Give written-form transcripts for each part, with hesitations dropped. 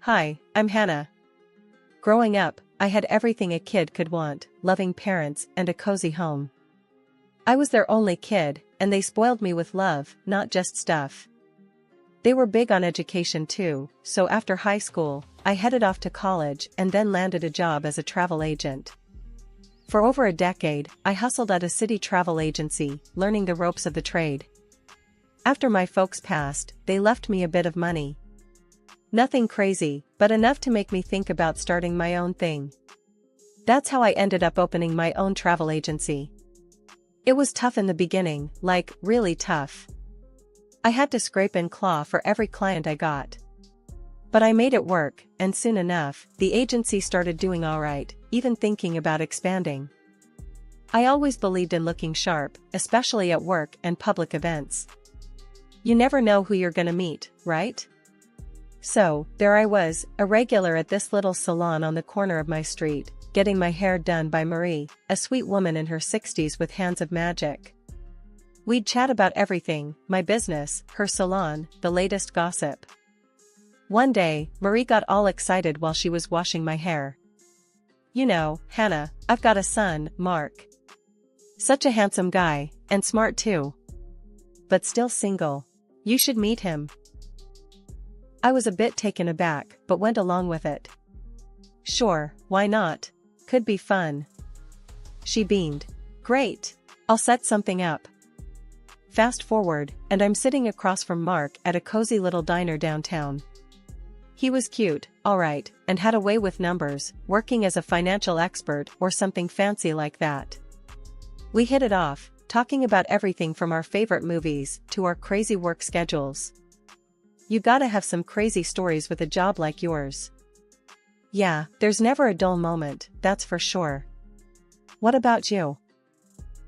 Hi, I'm Hannah. Growing up, I had everything a kid could want: loving parents and a cozy home. I was their only kid, and they spoiled me with love, not just stuff. They were big on education too, so after high school, I headed off to college and then landed a job as a travel agent. For over a decade, I hustled at a city travel agency, learning the ropes of the trade. After my folks passed, they left me a bit of money. Nothing crazy, but enough to make me think about starting my own thing. That's how I ended up opening my own travel agency. It was tough in the beginning, like, really tough. I had to scrape and claw for every client I got. But I made it work, and soon enough, the agency started doing alright, even thinking about expanding. I always believed in looking sharp, especially at work and public events. You never know who you're gonna meet, right? So, there I was, a regular at this little salon on the corner of my street, getting my hair done by Marie, a sweet woman in her 60s with hands of magic. We'd chat about everything: my business, her salon, the latest gossip. One day, Marie got all excited while she was washing my hair. "You know, Hannah, I've got a son, Mark. Such a handsome guy, and smart too. But still single. You should meet him." I was a bit taken aback, but went along with it. "Sure, why not? Could be fun." She beamed. "Great. I'll set something up." Fast forward, and I'm sitting across from Mark at a cozy little diner downtown. He was cute, alright, and had a way with numbers, working as a financial expert or something fancy like that. We hit it off, talking about everything from our favorite movies to our crazy work schedules. "You gotta have some crazy stories with a job like yours." "Yeah, there's never a dull moment, that's for sure." "What about you?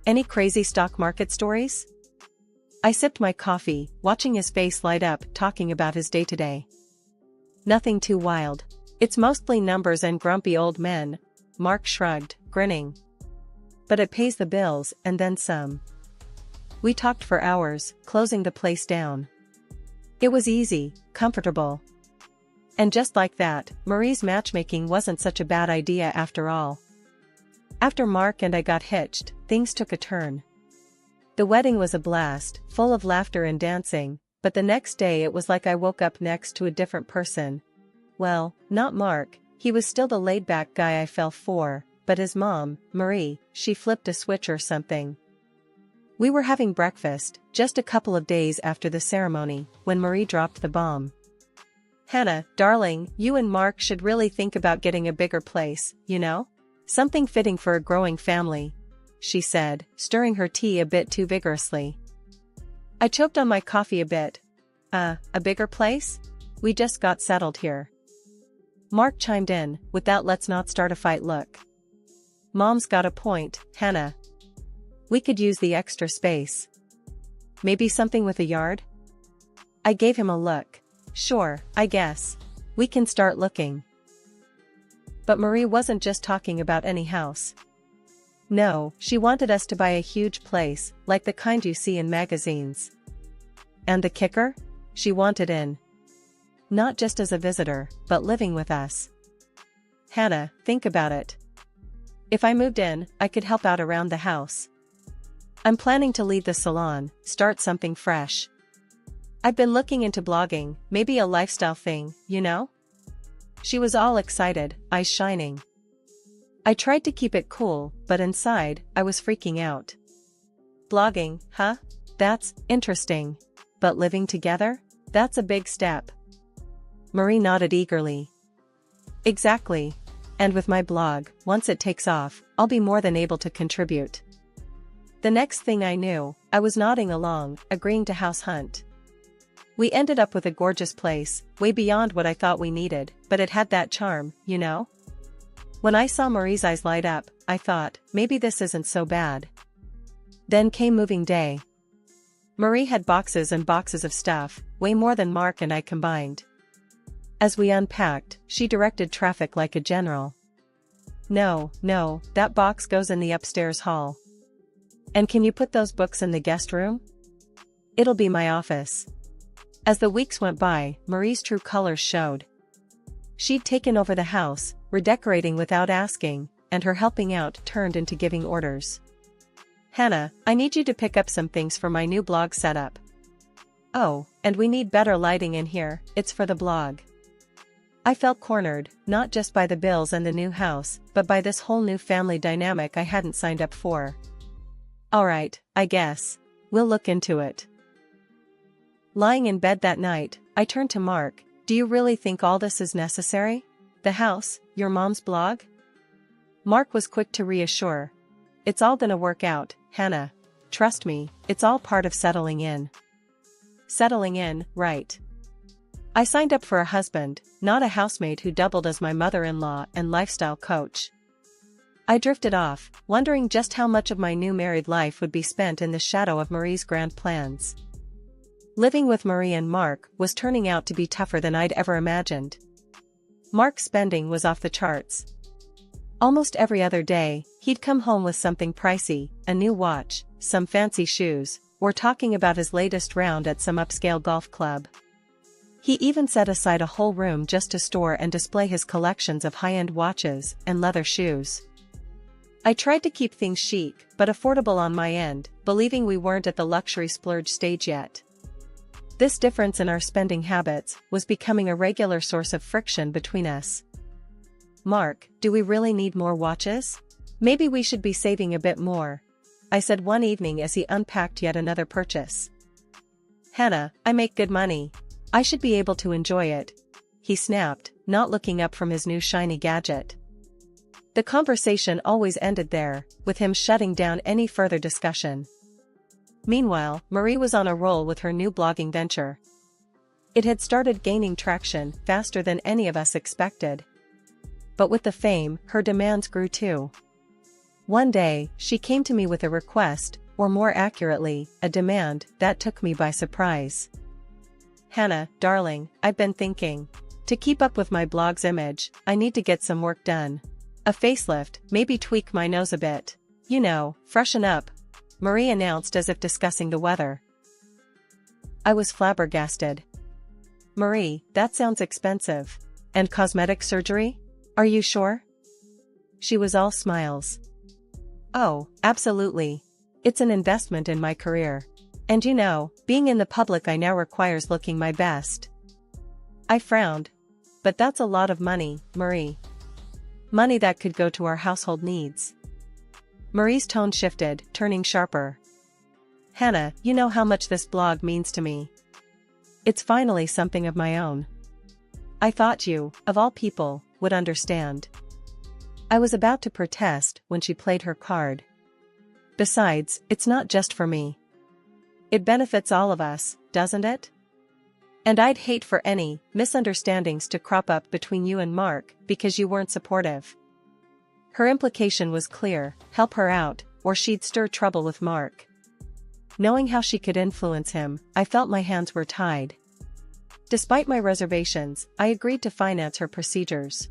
Any crazy stock market stories?" I sipped my coffee, watching his face light up, talking about his day-to-day. "Nothing too wild. It's mostly numbers and grumpy old men," Mark shrugged, grinning. "But it pays the bills, and then some." We talked for hours, closing the place down. It was easy, comfortable. And just like that, Marie's matchmaking wasn't such a bad idea after all. After Mark and I got hitched, things took a turn. The wedding was a blast, full of laughter and dancing, but the next day it was like I woke up next to a different person. Well, not Mark, he was still the laid-back guy I fell for, but his mom, Marie, she flipped a switch or something. We were having breakfast, just a couple of days after the ceremony, when Marie dropped the bomb. "Hannah, darling, you and Mark should really think about getting a bigger place, you know? Something fitting for a growing family," she said, stirring her tea a bit too vigorously. I choked on my coffee a bit. A bigger place? We just got settled here." Mark chimed in, with that "let's not start a fight" look. "Mom's got a point, Hannah. We could use the extra space. Maybe something with a yard?" I gave him a look. "Sure, I guess. We can start looking." But Marie wasn't just talking about any house. No, she wanted us to buy a huge place, like the kind you see in magazines. And the kicker? She wanted in. Not just as a visitor, but living with us. "Hannah, think about it. If I moved in, I could help out around the house. I'm planning to leave the salon, start something fresh. I've been looking into blogging, maybe a lifestyle thing, you know?" She was all excited, eyes shining. I tried to keep it cool, but inside, I was freaking out. "Blogging, huh? That's interesting. But living together? That's a big step." Marie nodded eagerly. "Exactly. And with my blog, once it takes off, I'll be more than able to contribute." The next thing I knew, I was nodding along, agreeing to house hunt. We ended up with a gorgeous place, way beyond what I thought we needed, but it had that charm, you know? When I saw Marie's eyes light up, I thought, maybe this isn't so bad. Then came moving day. Marie had boxes and boxes of stuff, way more than Mark and I combined. As we unpacked, she directed traffic like a general. No, that box goes in the upstairs hall. And can you put those books in the guest room? It'll be my office." As the weeks went by, Marie's true colors showed. She'd taken over the house, redecorating without asking, and her helping out turned into giving orders. "Hannah, I need you to pick up some things for my new blog setup." "Oh, and we need better lighting in here, it's for the blog." I felt cornered, not just by the bills and the new house, but by this whole new family dynamic I hadn't signed up for. "Alright, I guess. We'll look into it." Lying in bed that night, I turned to Mark. "Do you really think all this is necessary? The house, your mom's blog?" Mark was quick to reassure. "It's all gonna work out, Hannah. Trust me, it's all part of settling in." Settling in, right. I signed up for a husband, not a housemate who doubled as my mother-in-law and lifestyle coach. I drifted off, wondering just how much of my new married life would be spent in the shadow of Marie's grand plans. Living with Marie and Mark was turning out to be tougher than I'd ever imagined. Mark's spending was off the charts. Almost every other day, he'd come home with something pricey, a new watch, some fancy shoes, or talking about his latest round at some upscale golf club. He even set aside a whole room just to store and display his collections of high-end watches and leather shoes. I tried to keep things chic but affordable on my end, believing we weren't at the luxury splurge stage yet. This difference in our spending habits was becoming a regular source of friction between us. "Mark, do we really need more watches? Maybe we should be saving a bit more," I said one evening as he unpacked yet another purchase. "Hannah, I make good money. I should be able to enjoy it," he snapped, not looking up from his new shiny gadget. The conversation always ended there, with him shutting down any further discussion. Meanwhile, Marie was on a roll with her new blogging venture. It had started gaining traction faster than any of us expected. But with the fame, her demands grew too. One day, she came to me with a request, or more accurately, a demand, that took me by surprise. "Hannah, darling, I've been thinking. To keep up with my blog's image, I need to get some work done. A facelift, maybe tweak my nose a bit. You know, freshen up," Marie announced as if discussing the weather. I was flabbergasted. "Marie, that sounds expensive. And cosmetic surgery? Are you sure?" She was all smiles. "Oh, absolutely. It's an investment in my career. And you know, being in the public eye now requires looking my best." I frowned. "But that's a lot of money, Marie. Money that could go to our household needs." Marie's tone shifted, turning sharper. "Hannah, you know how much this blog means to me. It's finally something of my own. I thought you, of all people, would understand." I was about to protest when she played her card. "Besides, it's not just for me. It benefits all of us, doesn't it? And I'd hate for any misunderstandings to crop up between you and Mark because you weren't supportive." Her implication was clear: help her out, or she'd stir trouble with Mark. Knowing how she could influence him, I felt my hands were tied. Despite my reservations, I agreed to finance her procedures.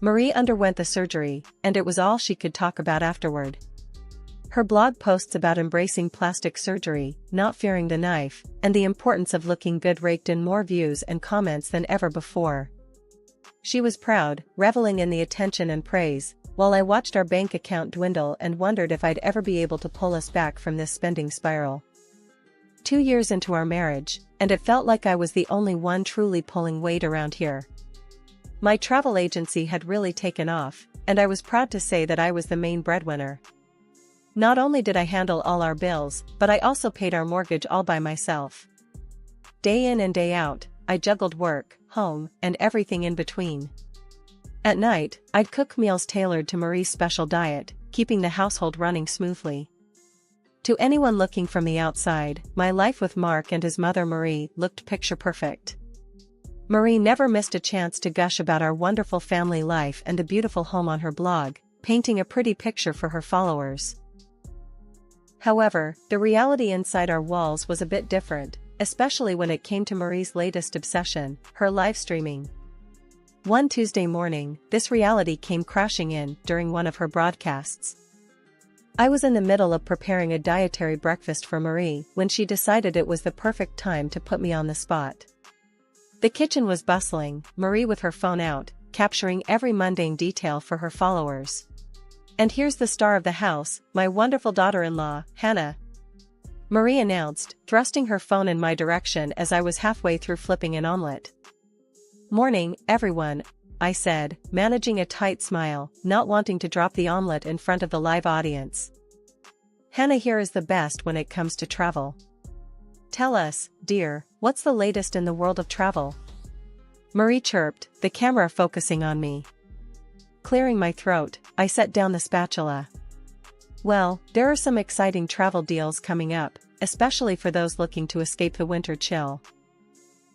Marie underwent the surgery, and it was all she could talk about afterward. Her blog posts about embracing plastic surgery, not fearing the knife, and the importance of looking good raked in more views and comments than ever before. She was proud, reveling in the attention and praise, while I watched our bank account dwindle and wondered if I'd ever be able to pull us back from this spending spiral. 2 years into our marriage, and it felt like I was the only one truly pulling weight around here. My travel agency had really taken off, and I was proud to say that I was the main breadwinner. Not only did I handle all our bills, but I also paid our mortgage all by myself. Day in and day out, I juggled work, home, and everything in between. At night, I'd cook meals tailored to Marie's special diet, keeping the household running smoothly. To anyone looking from the outside, my life with Mark and his mother Marie looked picture perfect. Marie never missed a chance to gush about our wonderful family life and the beautiful home on her blog, painting a pretty picture for her followers. However, the reality inside our walls was a bit different, especially when it came to Marie's latest obsession, her live streaming. One Tuesday morning, this reality came crashing in during one of her broadcasts. I was in the middle of preparing a dietary breakfast for Marie when she decided it was the perfect time to put me on the spot. The kitchen was bustling, Marie with her phone out, capturing every mundane detail for her followers. "And here's the star of the house, my wonderful daughter-in-law, Hannah," Marie announced, thrusting her phone in my direction as I was halfway through flipping an omelette. "Morning, everyone," I said, managing a tight smile, not wanting to drop the omelette in front of the live audience. "Hannah here is the best when it comes to travel. Tell us, dear, what's the latest in the world of travel?" Marie chirped, the camera focusing on me. Clearing my throat, I set down the spatula. "Well, there are some exciting travel deals coming up, especially for those looking to escape the winter chill."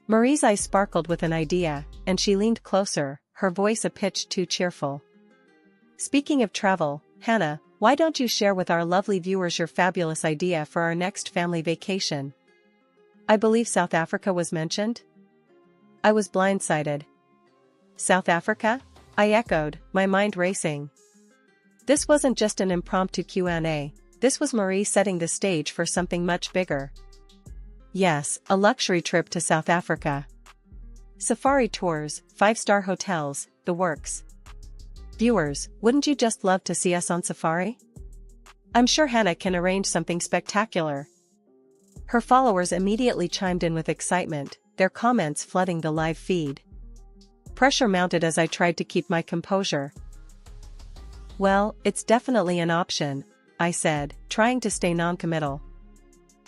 Marie's eyes sparkled with an idea, and she leaned closer, her voice a pitch too cheerful. "Speaking of travel, Hannah, why don't you share with our lovely viewers your fabulous idea for our next family vacation?" "I believe South Africa was mentioned?" I was blindsided. "South Africa?" I echoed, my mind racing. This wasn't just an impromptu Q&A, this was Marie setting the stage for something much bigger. Yes, a luxury trip to South Africa. Safari tours, 5-star hotels, the works. Viewers, wouldn't you just love to see us on safari? I'm sure Hannah can arrange something spectacular. Her followers immediately chimed in with excitement, their comments flooding the live feed. Pressure mounted as I tried to keep my composure. "Well, it's definitely an option," I said, trying to stay non-committal.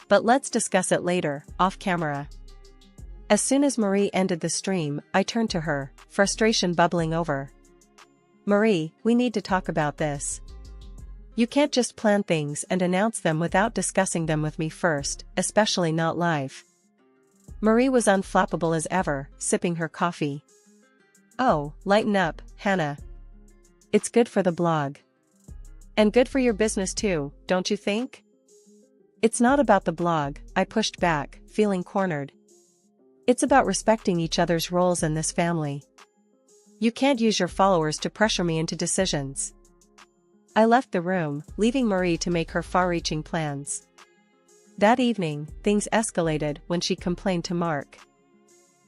"But let's discuss it later, off-camera." As soon as Marie ended the stream, I turned to her, frustration bubbling over. "Marie, we need to talk about this. You can't just plan things and announce them without discussing them with me first, especially not live." Marie was unflappable as ever, sipping her coffee. "Oh, lighten up, Hannah. It's good for the blog. And good for your business too, don't you think?" "It's not about the blog," I pushed back, feeling cornered. "It's about respecting each other's roles in this family. You can't use your followers to pressure me into decisions." I left the room, leaving Marie to make her far-reaching plans. That evening, things escalated when she complained to Mark.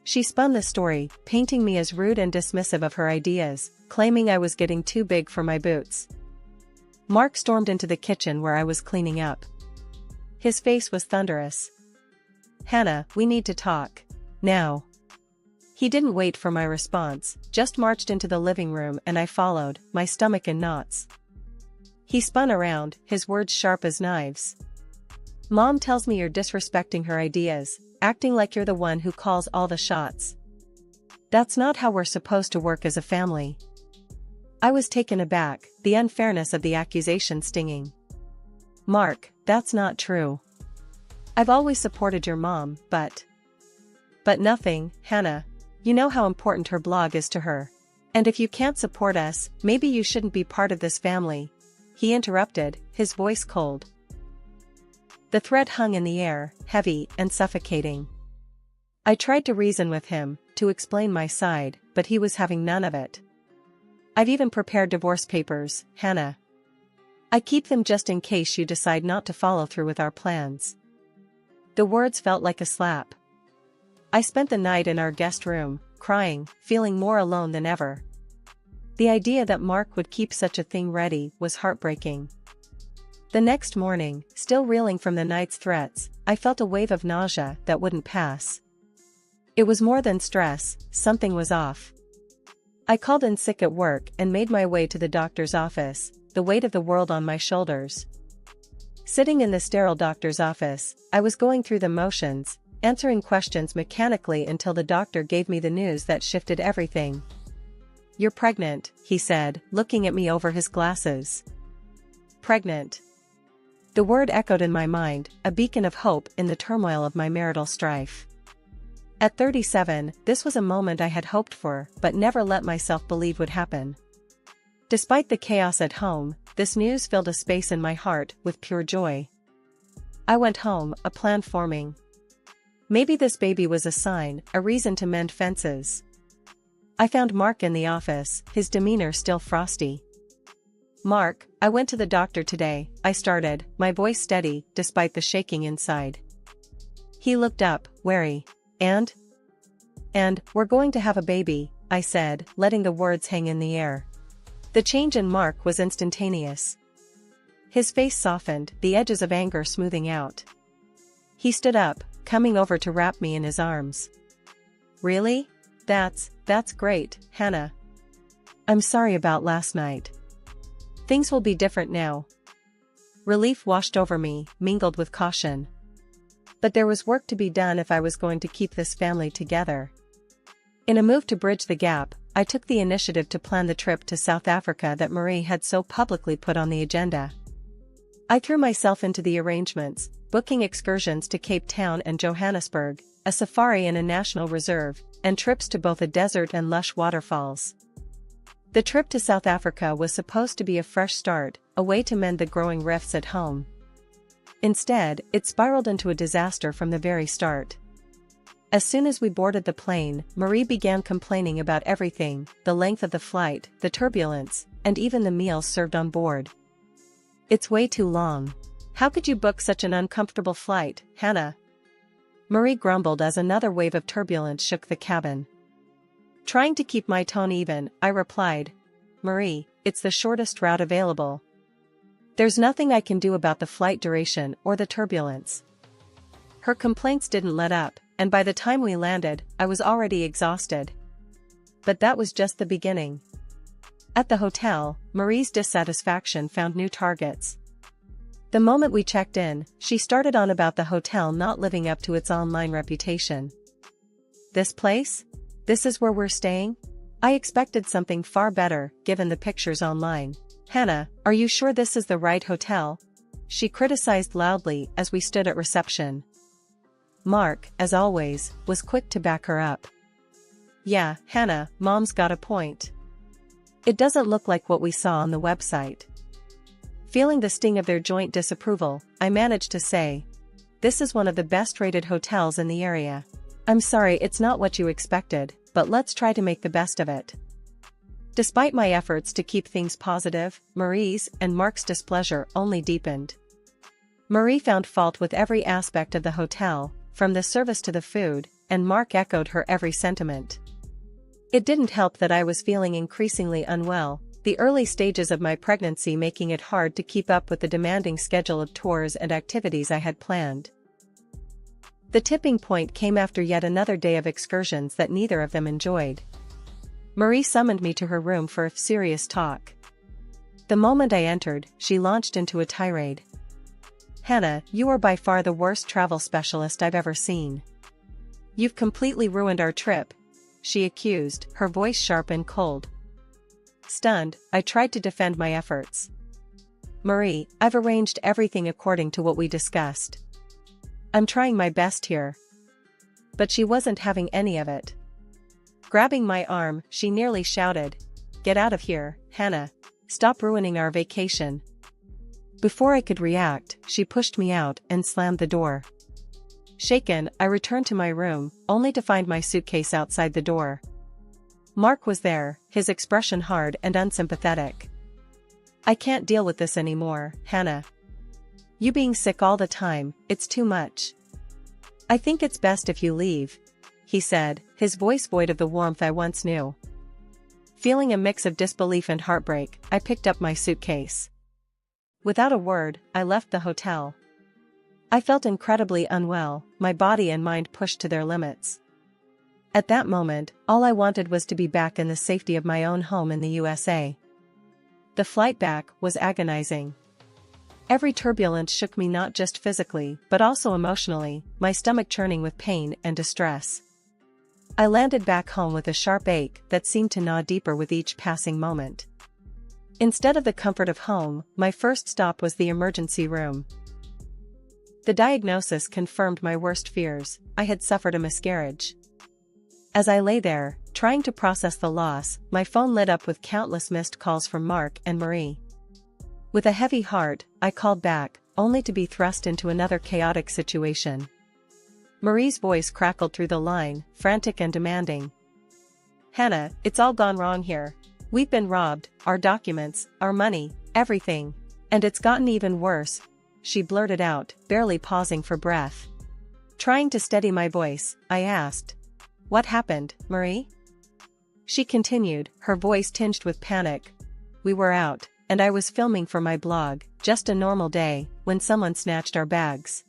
She spun the story, painting me as rude and dismissive of her ideas, claiming I was getting too big for my boots. Mark stormed into the kitchen where I was cleaning up. His face was thunderous. "Hannah, we need to talk. Now." He didn't wait for my response, just marched into the living room and I followed, my stomach in knots. He spun around, his words sharp as knives. "Mom tells me you're disrespecting her ideas, acting like you're the one who calls all the shots. That's not how we're supposed to work as a family." I was taken aback, the unfairness of the accusation stinging. "Mark, that's not true. I've always supported your mom, but nothing, Hannah. You know how important her blog is to her. And if you can't support us, maybe you shouldn't be part of this family," he interrupted, his voice cold. The threat hung in the air, heavy and suffocating. I tried to reason with him, to explain my side, but he was having none of it. "I've even prepared divorce papers, Hannah. I keep them just in case you decide not to follow through with our plans." The words felt like a slap. I spent the night in our guest room, crying, feeling more alone than ever. The idea that Mark would keep such a thing ready was heartbreaking. The next morning, still reeling from the night's threats, I felt a wave of nausea that wouldn't pass. It was more than stress, something was off. I called in sick at work and made my way to the doctor's office, the weight of the world on my shoulders. Sitting in the sterile doctor's office, I was going through the motions, answering questions mechanically until the doctor gave me the news that shifted everything. "You're pregnant," he said, looking at me over his glasses. Pregnant. The word echoed in my mind, a beacon of hope in the turmoil of my marital strife. At 37, this was a moment I had hoped for, but never let myself believe would happen. Despite the chaos at home, this news filled a space in my heart with pure joy. I went home, a plan forming. Maybe this baby was a sign, a reason to mend fences. I found Mark in the office, his demeanor still frosty. "Mark, I went to the doctor today," I started, my voice steady, despite the shaking inside. He looked up, wary. "And?" And, we're going to have a baby, I said, letting the words hang in the air. The change in Mark was instantaneous. His face softened, the edges of anger smoothing out. He stood up, coming over to wrap me in his arms. Really? That's great, Hannah. I'm sorry about last night. Things will be different now. Relief washed over me, mingled with caution. But there was work to be done if I was going to keep this family together. In a move to bridge the gap, I took the initiative to plan the trip to South Africa that Marie had so publicly put on the agenda. I threw myself into the arrangements, booking excursions to Cape Town and Johannesburg, a safari in a national reserve, and trips to both a desert and lush waterfalls. The trip to South Africa was supposed to be a fresh start, a way to mend the growing rifts at home. Instead, it spiraled into a disaster from the very start. As soon as we boarded the plane, Marie began complaining about everything, the length of the flight, the turbulence, and even the meals served on board. It's way too long. How could you book such an uncomfortable flight, Hannah? Marie grumbled as another wave of turbulence shook the cabin. Trying to keep my tone even, I replied, Marie, it's the shortest route available. There's nothing I can do about the flight duration or the turbulence. Her complaints didn't let up, and by the time we landed, I was already exhausted. But that was just the beginning. At the hotel, Marie's dissatisfaction found new targets. The moment we checked in, she started on about the hotel not living up to its online reputation. This place? This is where we're staying? I expected something far better, given the pictures online. Hannah, are you sure this is the right hotel? She criticized loudly as we stood at reception. Mark, as always, was quick to back her up. Yeah, Hannah, Mom's got a point. It doesn't look like what we saw on the website. Feeling the sting of their joint disapproval, I managed to say, this is one of the best-rated hotels in the area. I'm sorry it's not what you expected, but let's try to make the best of it. Despite my efforts to keep things positive, Marie's and Mark's displeasure only deepened. Marie found fault with every aspect of the hotel, from the service to the food, and Mark echoed her every sentiment. It didn't help that I was feeling increasingly unwell, the early stages of my pregnancy making it hard to keep up with the demanding schedule of tours and activities I had planned. The tipping point came after yet another day of excursions that neither of them enjoyed. Marie summoned me to her room for a serious talk. The moment I entered, she launched into a tirade. Hannah, you are by far the worst travel specialist I've ever seen. You've completely ruined our trip, she accused, her voice sharp and cold. Stunned, I tried to defend my efforts. Marie, I've arranged everything according to what we discussed. I'm trying my best here. But she wasn't having any of it. Grabbing my arm, she nearly shouted, Get out of here, Hannah. Stop ruining our vacation. Before I could react, she pushed me out and slammed the door. Shaken, I returned to my room, only to find my suitcase outside the door. Mark was there, his expression hard and unsympathetic. I can't deal with this anymore, Hannah. You being sick all the time, it's too much. I think it's best if you leave, he said, his voice void of the warmth I once knew. Feeling a mix of disbelief and heartbreak, I picked up my suitcase. Without a word, I left the hotel. I felt incredibly unwell, my body and mind pushed to their limits. At that moment, all I wanted was to be back in the safety of my own home in the USA. The flight back was agonizing. Every turbulence shook me not just physically, but also emotionally, my stomach churning with pain and distress. I landed back home with a sharp ache that seemed to gnaw deeper with each passing moment. Instead of the comfort of home, my first stop was the emergency room. The diagnosis confirmed my worst fears. I had suffered a miscarriage. As I lay there, trying to process the loss, my phone lit up with countless missed calls from Mark and Marie. With a heavy heart, I called back, only to be thrust into another chaotic situation. Marie's voice crackled through the line, frantic and demanding. Hannah, it's all gone wrong here. We've been robbed, our documents, our money, everything. And it's gotten even worse, she blurted out, barely pausing for breath. Trying to steady my voice, I asked. What happened, Marie? She continued, her voice tinged with panic. We were out, and I was filming for my blog, just a normal day, when someone snatched our bags.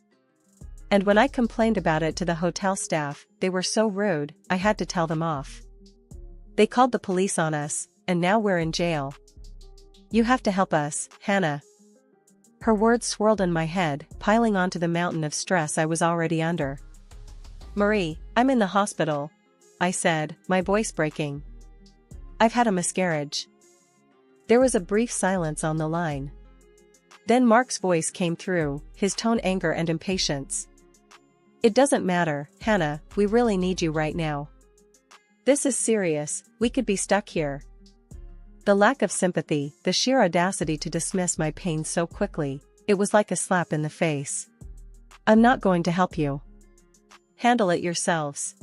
And when I complained about it to the hotel staff, they were so rude, I had to tell them off. They called the police on us, and now we're in jail. You have to help us, Hannah. Her words swirled in my head, piling onto the mountain of stress I was already under. Marie, I'm in the hospital, I said, my voice breaking. I've had a miscarriage. There was a brief silence on the line. Then Mark's voice came through, his tone anger and impatience. It doesn't matter, Hannah, we really need you right now. This is serious, we could be stuck here. The lack of sympathy, the sheer audacity to dismiss my pain so quickly, it was like a slap in the face. I'm not going to help you. Handle it yourselves.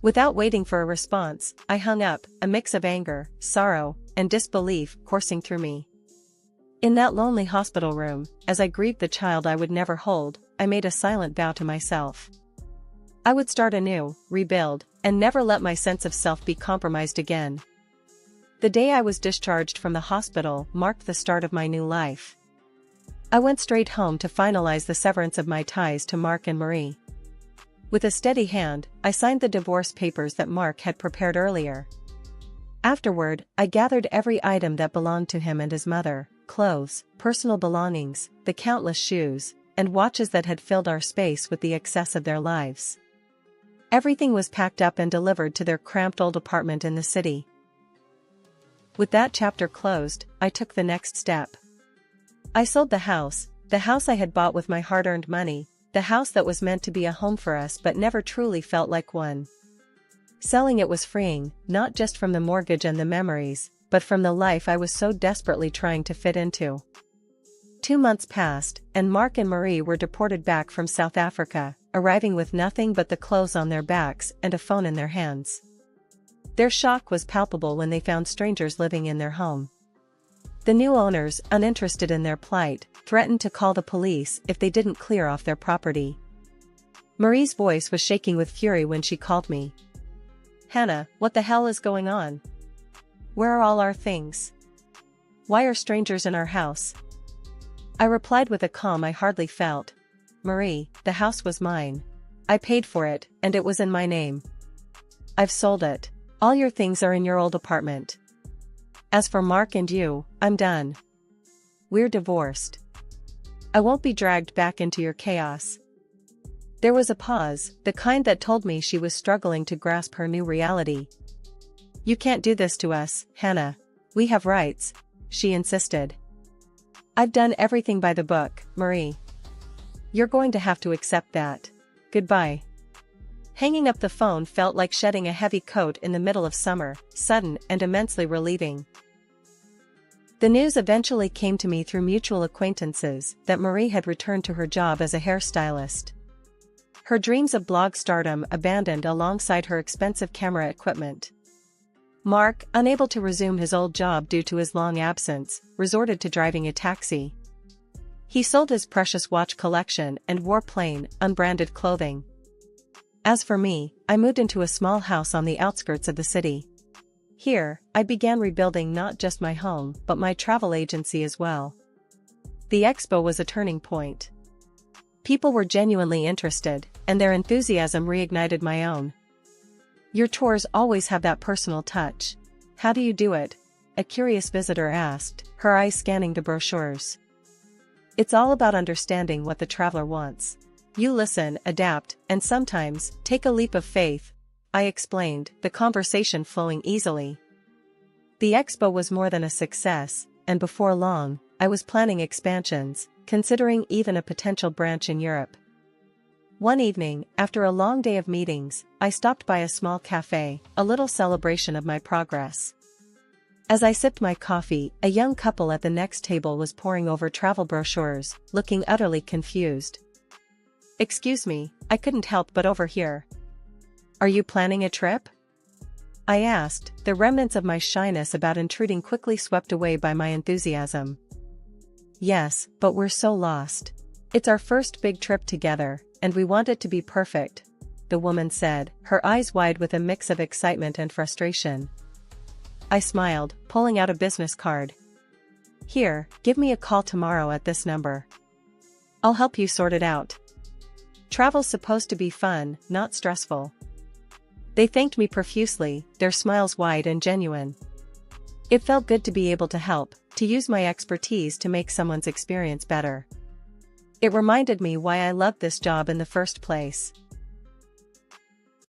Without waiting for a response, I hung up, a mix of anger, sorrow, and disbelief coursing through me. In that lonely hospital room, as I grieved the child I would never hold, I made a silent vow to myself. I would start anew, rebuild, and never let my sense of self be compromised again. The day I was discharged from the hospital marked the start of my new life. I went straight home to finalize the severance of my ties to Mark and Marie. With a steady hand, I signed the divorce papers that Mark had prepared earlier. Afterward, I gathered every item that belonged to him and his mother, clothes, personal belongings, the countless shoes, and watches that had filled our space with the excess of their lives. Everything was packed up and delivered to their cramped old apartment in the city. With that chapter closed, I took the next step. I sold the house I had bought with my hard-earned money, the house that was meant to be a home for us but never truly felt like one. Selling it was freeing, not just from the mortgage and the memories, but from the life I was so desperately trying to fit into. 2 months passed, and Mark and Marie were deported back from South Africa, arriving with nothing but the clothes on their backs and a phone in their hands. Their shock was palpable when they found strangers living in their home. The new owners, uninterested in their plight, threatened to call the police if they didn't clear off their property. Marie's voice was shaking with fury when she called me. Hannah, what the hell is going on? Where are all our things? Why are strangers in our house? I replied with a calm I hardly felt. Marie, the house was mine. I paid for it, and it was in my name. I've sold it. All your things are in your old apartment. As for Mark and you, I'm done. We're divorced. I won't be dragged back into your chaos. There was a pause, the kind that told me she was struggling to grasp her new reality. You can't do this to us, Hannah. We have rights, she insisted. I've done everything by the book, Marie. You're going to have to accept that. Goodbye. Hanging up the phone felt like shedding a heavy coat in the middle of summer, sudden and immensely relieving. The news eventually came to me through mutual acquaintances that Marie had returned to her job as a hairstylist. Her dreams of blog stardom abandoned alongside her expensive camera equipment. Mark, unable to resume his old job due to his long absence, resorted to driving a taxi. He sold his precious watch collection and wore plain, unbranded clothing. As for me, I moved into a small house on the outskirts of the city. Here, I began rebuilding not just my home but my travel agency as well. The expo was a turning point. People were genuinely interested, and their enthusiasm reignited my own. Your tours always have that personal touch. How do you do it? A curious visitor asked, her eyes scanning the brochures. It's all about understanding what the traveler wants. You listen, adapt, and sometimes, take a leap of faith, I explained, the conversation flowing easily. The expo was more than a success, and before long, I was planning expansions, considering even a potential branch in Europe. One evening, after a long day of meetings, I stopped by a small cafe, a little celebration of my progress. As I sipped my coffee, a young couple at the next table was poring over travel brochures, looking utterly confused. Excuse me, I couldn't help but overhear. Are you planning a trip? I asked, the remnants of my shyness about intruding quickly swept away by my enthusiasm. Yes, but we're so lost. It's our first big trip together, and we want it to be perfect. the woman said, her eyes wide with a mix of excitement and frustration. I smiled, pulling out a business card. Here, give me a call tomorrow at this number. I'll help you sort it out. Travel's supposed to be fun, not stressful. They thanked me profusely, their smiles wide and genuine. It felt good to be able to help, to use my expertise to make someone's experience better. It reminded me why I loved this job in the first place.